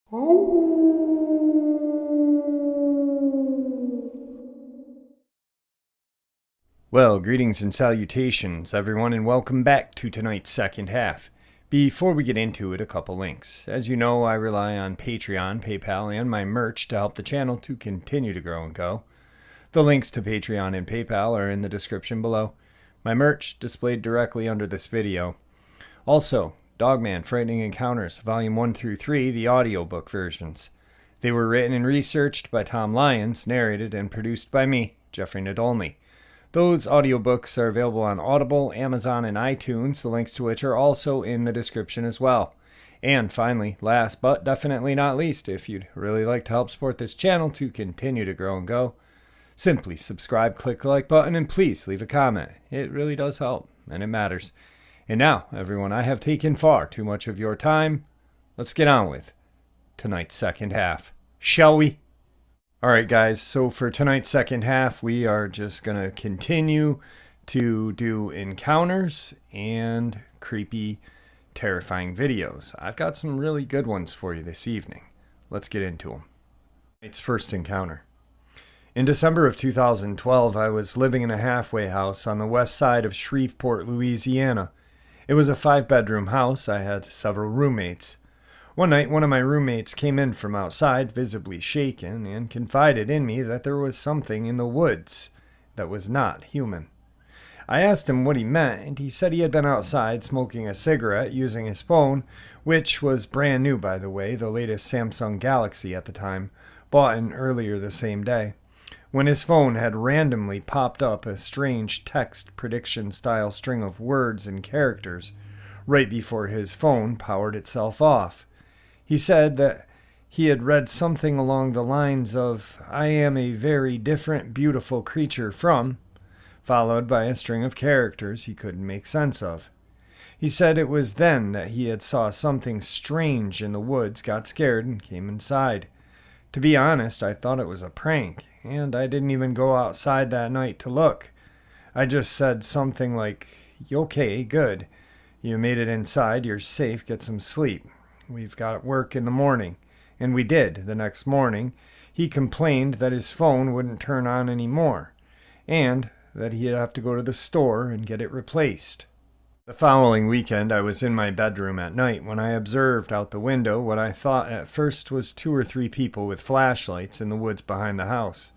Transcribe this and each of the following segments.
Well, greetings and salutations, everyone, and welcome back to tonight's second half. Before we get into it, a couple links. As you know, I rely on Patreon, PayPal, and my merch to help the channel to continue to grow and go. The links to Patreon and PayPal are in the description below. My merch displayed directly under this video. Also, Dogman Frightening Encounters, Volume 1 through 3, the audiobook versions. They were written and researched by Tom Lyons, narrated and produced by me, Jeffrey Nadolny. Those audiobooks are available on Audible, Amazon, and iTunes, the links to which are also in the description as well. And finally, last but definitely not least, if you'd really like to help support this channel to continue to grow and go, simply subscribe, click the like button, and please leave a comment. It really does help, and it matters. And now, everyone, I have taken far too much of your time. Let's get on with tonight's second half, shall we? Alright guys, so for tonight's second half, we are just going to continue to do encounters and creepy, terrifying videos. I've got some really good ones for you this evening. Let's get into them. Tonight's first encounter. In December of 2012, I was living in a halfway house on the west side of Shreveport, Louisiana. It was a 5-bedroom house. I had several roommates. One night, one of my roommates came in from outside, visibly shaken, and confided in me that there was something in the woods that was not human. I asked him what he meant, and he said he had been outside smoking a cigarette using his phone, which was brand new, by the way, the latest Samsung Galaxy at the time, bought in earlier the same day, when his phone had randomly popped up a strange text prediction-style string of words and characters right before his phone powered itself off. He said that he had read something along the lines of, "I am a very different, beautiful creature from," followed by a string of characters he couldn't make sense of. He said it was then that he had saw something strange in the woods, got scared, and came inside. To be honest, I thought it was a prank, and I didn't even go outside that night to look. I just said something like, "Okay, good. You made it inside, you're safe, get some sleep. We've got work in the morning." And we did. The next morning, he complained that his phone wouldn't turn on anymore, and that he'd have to go to the store and get it replaced. The following weekend, I was in my bedroom at night when I observed out the window what I thought at first was 2 or 3 people with flashlights in the woods behind the house.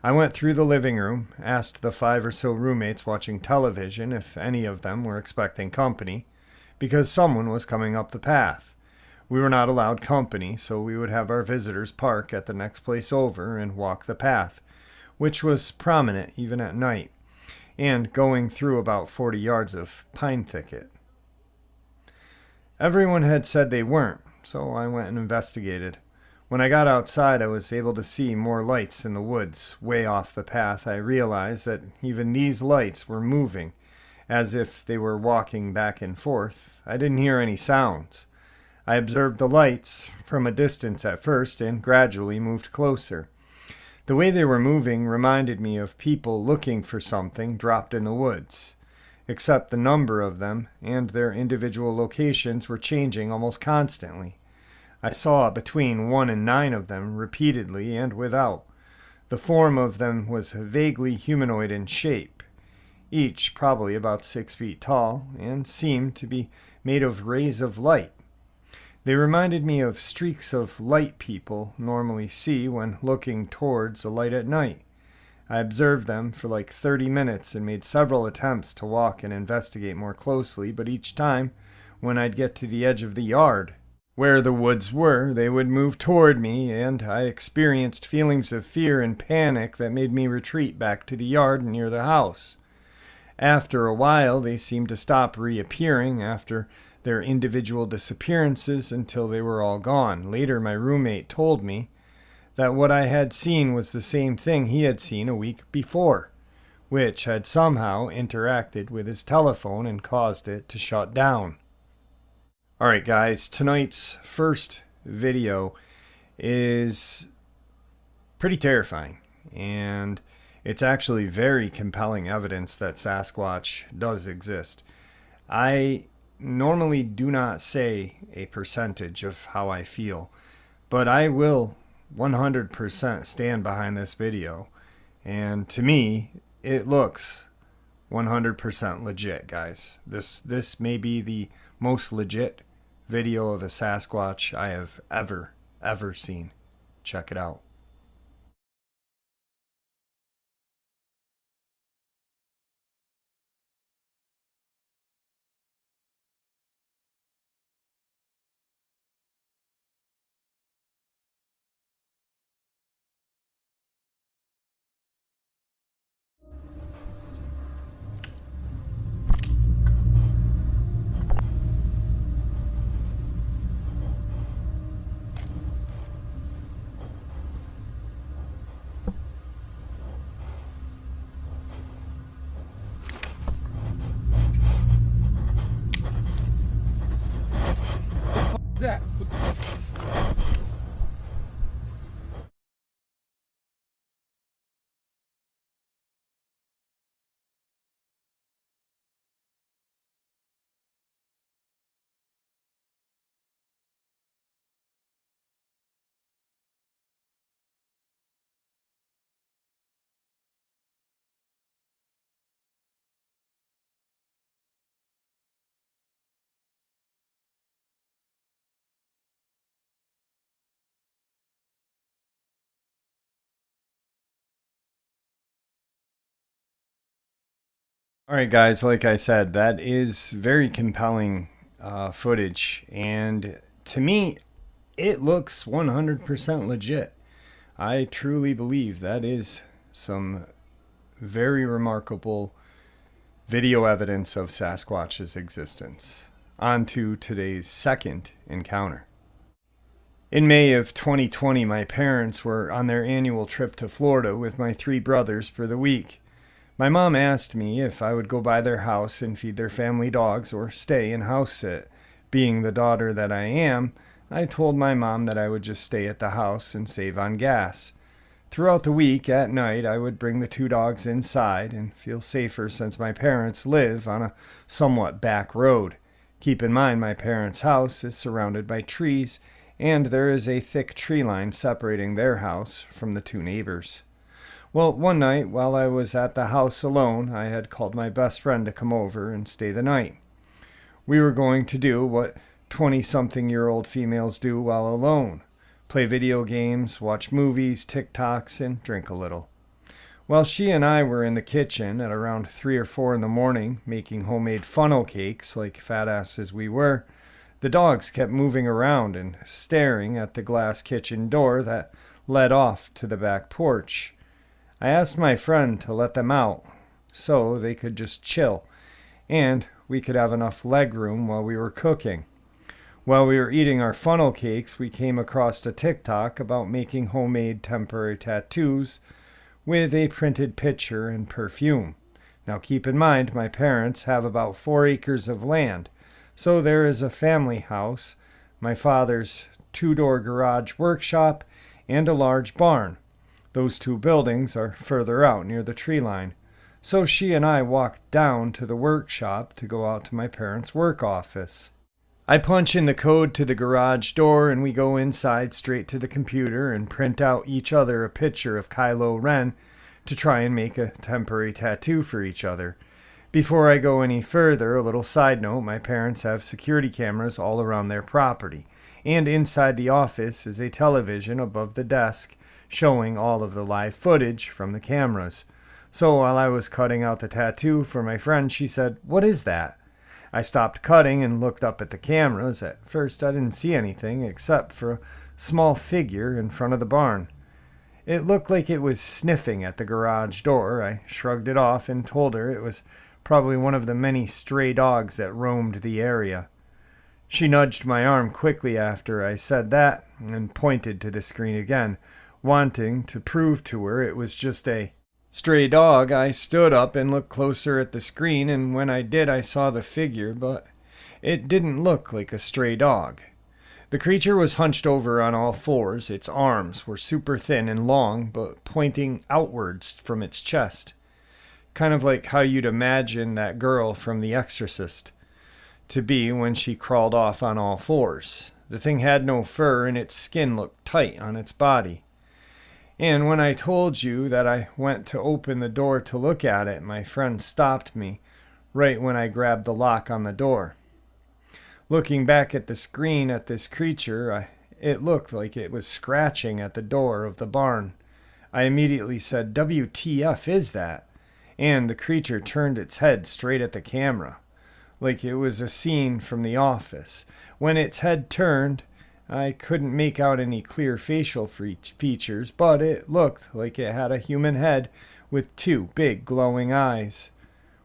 I went through the living room, asked the 5 or so roommates watching television if any of them were expecting company, because someone was coming up the path. We were not allowed company, so we would have our visitors park at the next place over and walk the path, which was prominent even at night, and going through about 40 yards of pine thicket. Everyone had said they weren't, so I went and investigated. When I got outside, I was able to see more lights in the woods. Way off the path, I realized that even these lights were moving, as if they were walking back and forth. I didn't hear any sounds. I observed the lights from a distance at first and gradually moved closer. The way they were moving reminded me of people looking for something dropped in the woods, except the number of them and their individual locations were changing almost constantly. I saw between 1 and 9 of them repeatedly and without. The form of them was vaguely humanoid in shape, each probably about 6 feet tall, and seemed to be made of rays of light. They reminded me of streaks of light people normally see when looking towards a light at night. I observed them for like 30 minutes and made several attempts to walk and investigate more closely, but each time, when I'd get to the edge of the yard, where the woods were, they would move toward me, and I experienced feelings of fear and panic that made me retreat back to the yard near the house. After a while, they seemed to stop reappearing after their individual disappearances until they were all gone. Later, my roommate told me that what I had seen was the same thing he had seen a week before, which had somehow interacted with his telephone and caused it to shut down. Alright guys, tonight's first video is pretty terrifying, and it's actually very compelling evidence that Sasquatch does exist. I normally do not say a percentage of how I feel, but I will 100% stand behind this video. And to me, it looks 100% legit, guys. This may be the most legit video of a Sasquatch I have ever seen. Check it out. That. All right, guys, like I said, that is very compelling footage. And to me, it looks 100% legit. I truly believe that is some very remarkable video evidence of Sasquatch's existence. On to today's second encounter. In May of 2020, my parents were on their annual trip to Florida with my 3 brothers for the week. My mom asked me if I would go by their house and feed their family dogs or stay and house sit. Being the daughter that I am, I told my mom that I would just stay at the house and save on gas. Throughout the week, at night, I would bring the 2 dogs inside and feel safer since my parents live on a somewhat back road. Keep in mind, my parents' house is surrounded by trees, and there is a thick tree line separating their house from the 2 neighbors. Well, one night, while I was at the house alone, I had called my best friend to come over and stay the night. We were going to do what 20-something-year-old females do while alone: play video games, watch movies, TikToks, and drink a little. While she and I were in the kitchen at around 3 or 4 in the morning, making homemade funnel cakes like fat asses we were, the dogs kept moving around and staring at the glass kitchen door that led off to the back porch. I asked my friend to let them out so they could just chill, and we could have enough leg room while we were cooking. While we were eating our funnel cakes, we came across a TikTok about making homemade temporary tattoos with a printed picture and perfume. Now keep in mind, my parents have about 4 acres of land, so there is a family house, my father's 2-door garage workshop, and a large barn. Those 2 buildings are further out near the tree line. So she and I walked down to the workshop to go out to my parents' work office. I punch in the code to the garage door and we go inside straight to the computer and print out each other a picture of Kylo Ren to try and make a temporary tattoo for each other. Before I go any further, a little side note: my parents have security cameras all around their property, and inside the office is a television above the desk showing all of the live footage from the cameras. So while I was cutting out the tattoo for my friend, she said, "What is that?" I stopped cutting and looked up at the cameras. At first I didn't see anything except for a small figure in front of the barn. It looked like it was sniffing at the garage door. I shrugged it off and told her it was probably one of the many stray dogs that roamed the area. She nudged my arm quickly after I said that and pointed to the screen again, wanting to prove to her it was just a stray dog. I stood up and looked closer at the screen, and when I did, I saw the figure, but it didn't look like a stray dog. The creature was hunched over on all 4s. Its arms were super thin and long, but pointing outwards from its chest. Kind of like how you'd imagine that girl from The Exorcist to be when she crawled off on all 4s. The thing had no fur and its skin looked tight on its body. And when I told you that I went to open the door to look at it, my friend stopped me right when I grabbed the lock on the door. Looking back at the screen at this creature, it looked like it was scratching at the door of the barn. I immediately said, "WTF is that?" And the creature turned its head straight at the camera, like it was a scene from The Office. When its head turned, I couldn't make out any clear facial features, but it looked like it had a human head with two big glowing eyes.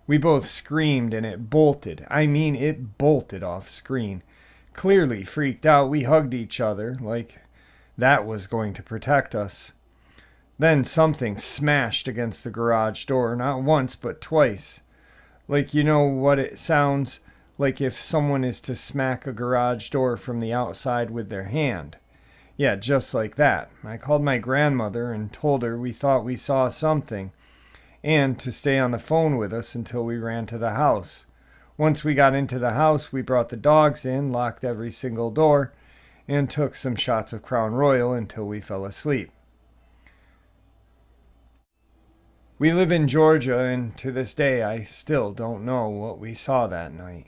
We both screamed and it bolted. I mean, it bolted off screen. Clearly freaked out, we hugged each other like that was going to protect us. Then something smashed against the garage door, not once but twice. Like, you know what it sounds like if someone is to smack a garage door from the outside with their hand. Yeah, just like that. I called my grandmother and told her we thought we saw something, and to stay on the phone with us until we ran to the house. Once we got into the house, we brought the dogs in, locked every single door, and took some shots of Crown Royal until we fell asleep. We live in Georgia, and to this day, I still don't know what we saw that night.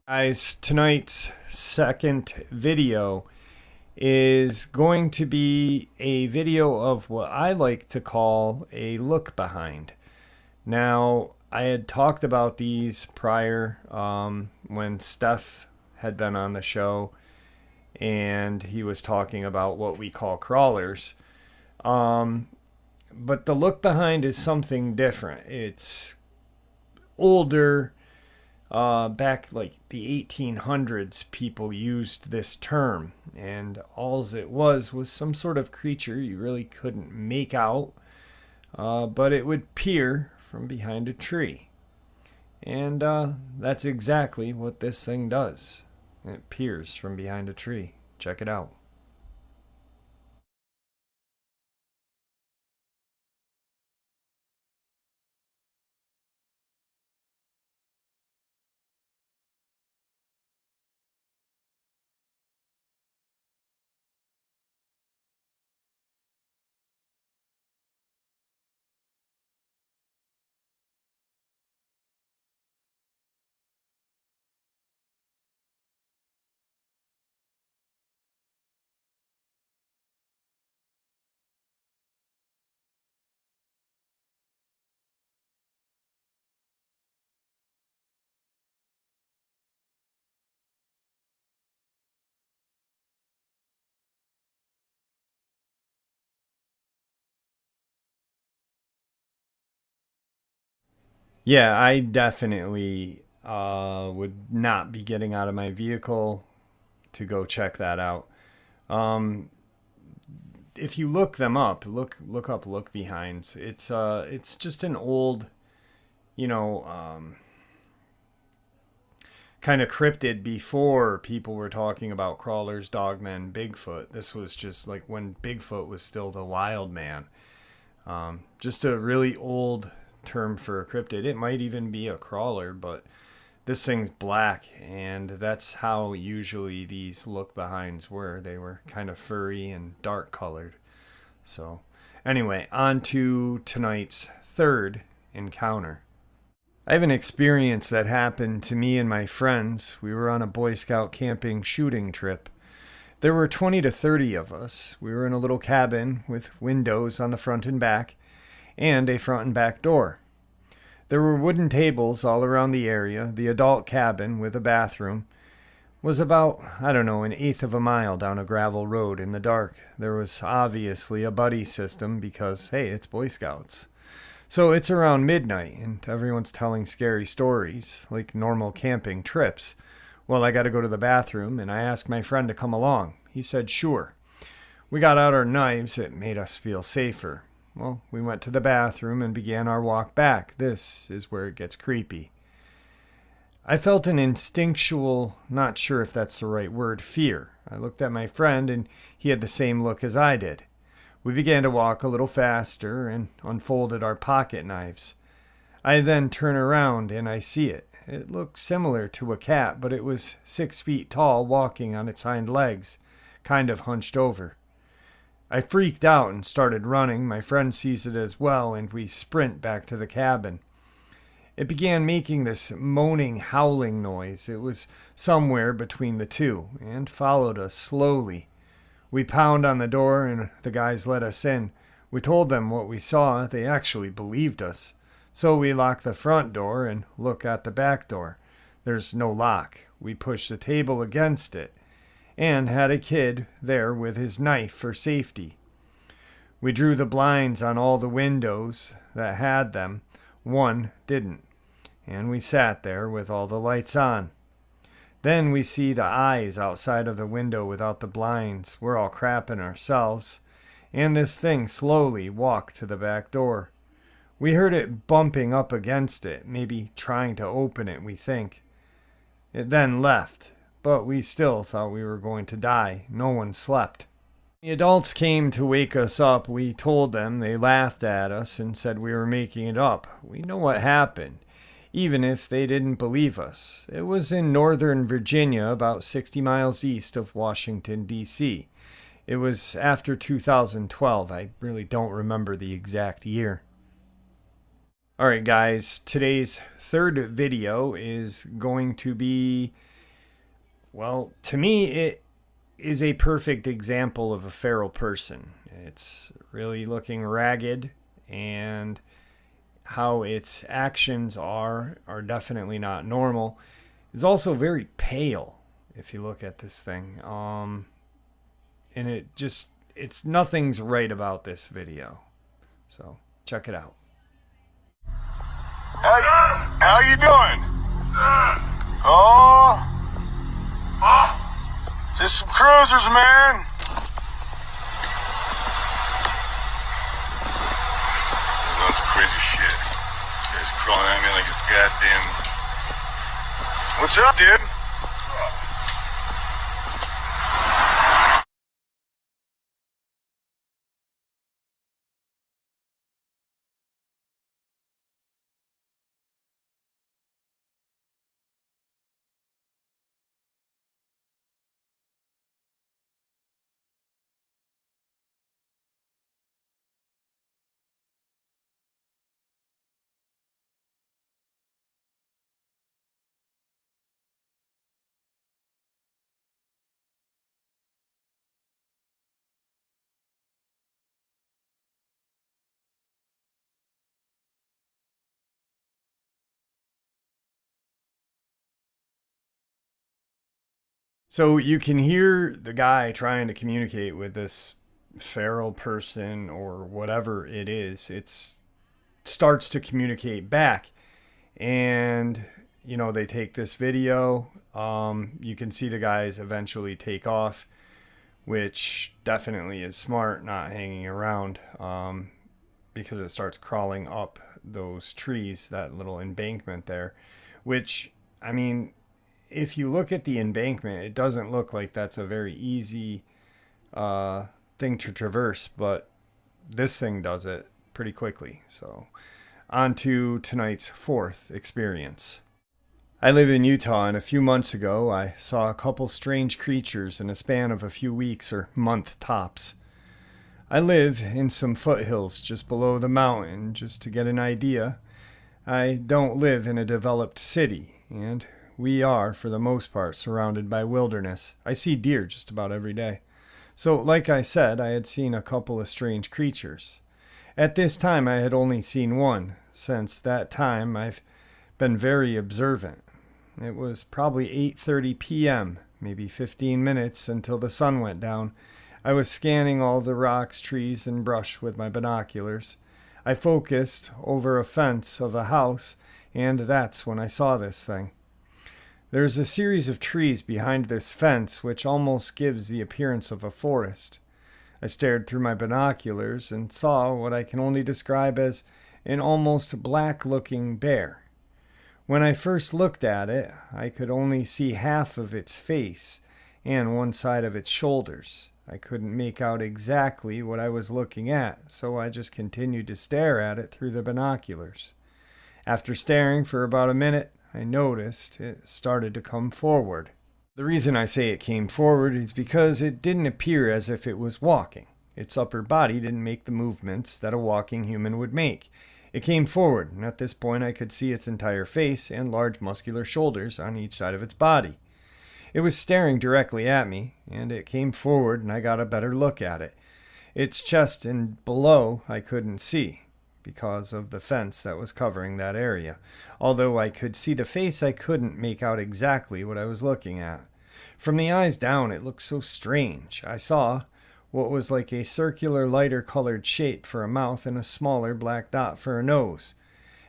Guys, tonight's second video is going to be a video of what I like to call a look behind. Now, I had talked about these prior when Steph had been on the show, and he was talking about what we call crawlers. But the look behind is something different. It's older. Back like the 1800s, people used this term, and alls it was some sort of creature you really couldn't make out, but it would peer from behind a tree. And that's exactly what this thing does. It peers from behind a tree. Check it out. Yeah, I definitely would not be getting out of my vehicle to go check that out. Um, if you look them up, look up look behinds. It's just an old, you know, kind of cryptid before people were talking about crawlers, dogmen, Bigfoot. This was just like when Bigfoot was still the wild man. Just a really old term for a cryptid. It might even be a crawler, but this thing's black, and that's how usually these look behinds were. They were kind of furry and dark colored. So anyway, on to tonight's third encounter. I have an experience that happened to me and my friends. We were on a Boy Scout camping shooting trip. There were 20 to 30 of us. We were in a little cabin with windows on the front and back, and a front and back door. There were wooden tables all around the area. The adult cabin, with a bathroom, was about, I don't know, an eighth of a mile down a gravel road in the dark. There was obviously a buddy system because, hey, it's Boy Scouts. So it's around midnight, and everyone's telling scary stories, like normal camping trips. Well, I got to go to the bathroom, and I asked my friend to come along. He said, sure. We got out our knives. It made us feel safer. Well, we went to the bathroom and began our walk back. This is where it gets creepy. I felt an instinctual, not sure if that's the right word, fear. I looked at my friend, and he had the same look as I did. We began to walk a little faster and unfolded our pocket knives. I then turn around, and I see it. It looked similar to a cat, but it was 6 feet tall, walking on its hind legs, kind of hunched over. I freaked out and started running. My friend sees it as well, and we sprint back to the cabin. It began making this moaning, howling noise. It was somewhere between the two, and followed us slowly. We pound on the door, and the guys let us in. We told them what we saw. They actually believed us. So we lock the front door and look at the back door. There's no lock. We push the table against it, and had a kid there with his knife for safety. We drew the blinds on all the windows that had them. One didn't. And we sat there with all the lights on. Then we see the eyes outside of the window without the blinds. We're all crapping ourselves. And this thing slowly walked to the back door. We heard it bumping up against it, maybe trying to open it, we think. It then left, but we still thought we were going to die. No one slept. The adults came to wake us up. We told them. They laughed at us and said we were making it up. We know what happened, even if they didn't believe us. It was in northern Virginia, about 60 miles east of Washington, D.C. It was after 2012. I really don't remember the exact year. Alright guys, today's third video is going to be, well, to me it is a perfect example of a feral person. It's really looking ragged, and how its actions are definitely not normal. It's also very pale if you look at this thing. And it's nothing's right about this video. So check it out. How you doing? Oh, just some cruisers, man. That's crazy shit. This guy's crawling at me like it's goddamn. What's up, dude? So you can hear the guy trying to communicate with this feral person or whatever it is. It starts to communicate back, and they take this video. You can see the guys eventually take off, which definitely is smart, not hanging around, because it starts crawling up those trees, that little embankment there, which, I mean, if you look at the embankment, it doesn't look like that's a very easy thing to traverse, but this thing does it pretty quickly. So on to tonight's fourth experience. I live in Utah, and a few months ago I saw a couple strange creatures in a span of a few weeks or month tops. I live in some foothills just below the mountain. Just to get an idea, I don't live in a developed city, and we are, for the most part, surrounded by wilderness. I see deer just about every day. So, like I said, I had seen a couple of strange creatures. At this time, I had only seen one. Since that time, I've been very observant. It was probably 8:30 p.m., maybe 15 minutes until the sun went down. I was scanning all the rocks, trees, and brush with my binoculars. I focused over a fence of a house, and that's when I saw this thing. There's a series of trees behind this fence which almost gives the appearance of a forest. I stared through my binoculars and saw what I can only describe as an almost black-looking bear. When I first looked at it, I could only see half of its face and one side of its shoulders. I couldn't make out exactly what I was looking at, so I just continued to stare at it through the binoculars. After staring for about a minute, I noticed it started to come forward. The reason I say it came forward is because it didn't appear as if it was walking. Its upper body didn't make the movements that a walking human would make. It came forward, and at this point I could see its entire face and large muscular shoulders on each side of its body. It was staring directly at me, and it came forward and I got a better look at it. Its chest and below I couldn't see because of the fence that was covering that area. Although I could see the face, I couldn't make out exactly what I was looking at. From the eyes down, it looked so strange. I saw what was like a circular, lighter colored shape for a mouth and a smaller black dot for a nose.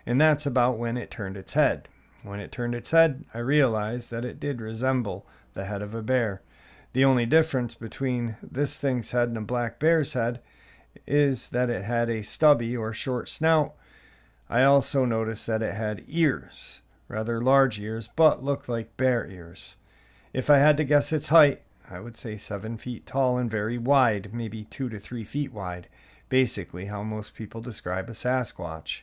And that's about when it turned its head. When it turned its head, I realized that it did resemble the head of a bear. The only difference between this thing's head and a black bear's head is that it had a stubby or short snout. I also noticed that it had ears, rather large ears, but looked like bear ears. If I had to guess its height, I would say 7 feet tall and very wide, maybe 2 to 3 feet wide, basically how most people describe a Sasquatch.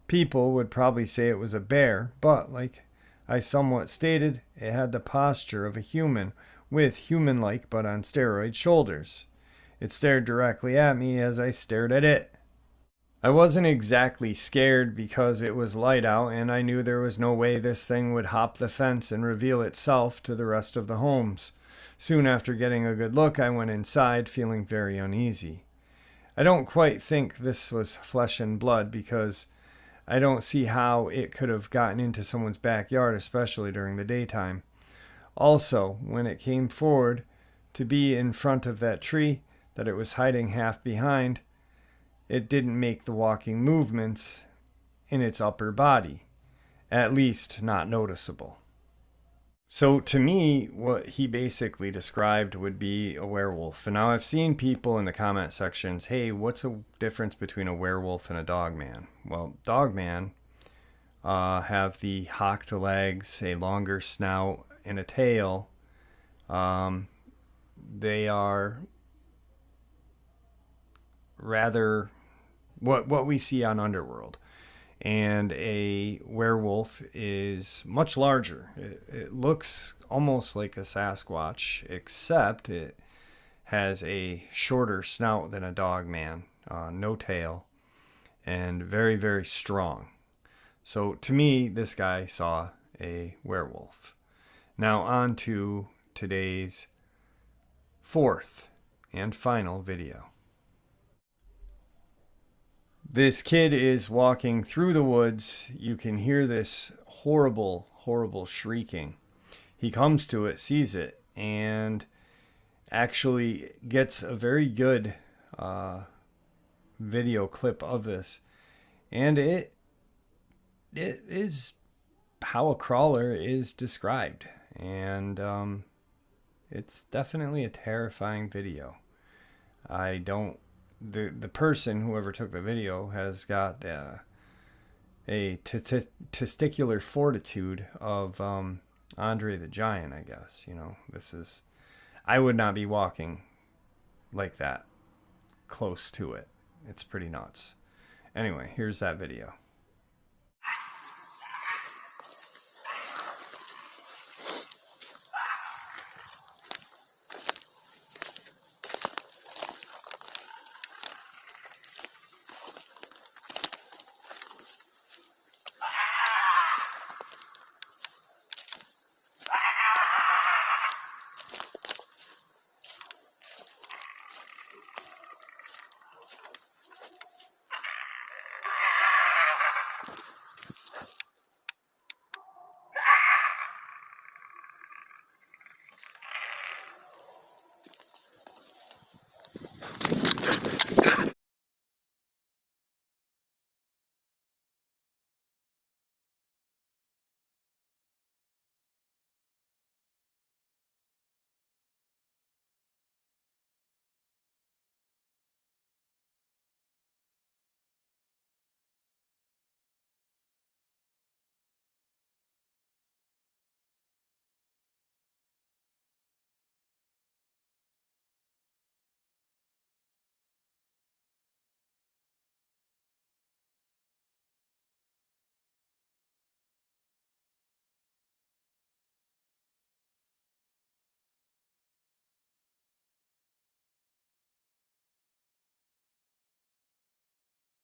People would probably say it was a bear, but like I somewhat stated, it had the posture of a human with human-like but on steroid shoulders. It stared directly at me as I stared at it. I wasn't exactly scared because it was light out and I knew there was no way this thing would hop the fence and reveal itself to the rest of the homes. Soon after getting a good look, I went inside feeling very uneasy. I don't quite think this was flesh and blood because I don't see how it could have gotten into someone's backyard, especially during the daytime. Also, when it came forward to be in front of that tree that it was hiding half behind, it didn't make the walking movements in its upper body, at least not noticeable. So to me, what he basically described would be a werewolf. And now I've seen people in the comment sections, hey, what's the difference between a werewolf and a dogman? Well, dogman have the hocked legs, a longer snout, and a tail. They are rather what we see on Underworld. And a werewolf is much larger. It looks almost like a Sasquatch, except it has a shorter snout than a dogman, no tail, and very, very strong. So to me, this guy saw a werewolf. Now on to today's fourth and final video. This kid is walking through the woods. You can hear this horrible, horrible shrieking. He comes to it, sees it, and actually gets a very good video clip of this. And it is how a crawler is described. And it's definitely a terrifying video. The person, whoever took the video, has got a testicular fortitude of Andre the Giant, I guess. You know, I would not be walking like that close to it. It's pretty nuts. Anyway, here's that video.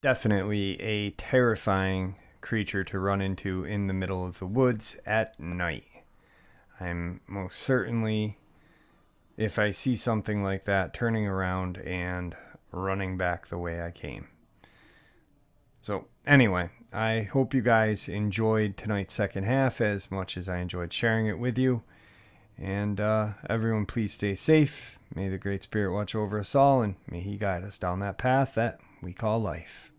Definitely a terrifying creature to run into in the middle of the woods at night. I'm most certainly, if I see something like that, turning around and running back the way I came. So, anyway, I hope you guys enjoyed tonight's second half as much as I enjoyed sharing it with you. And everyone, please stay safe. May the Great Spirit watch over us all, and may He guide us down that path that we call life.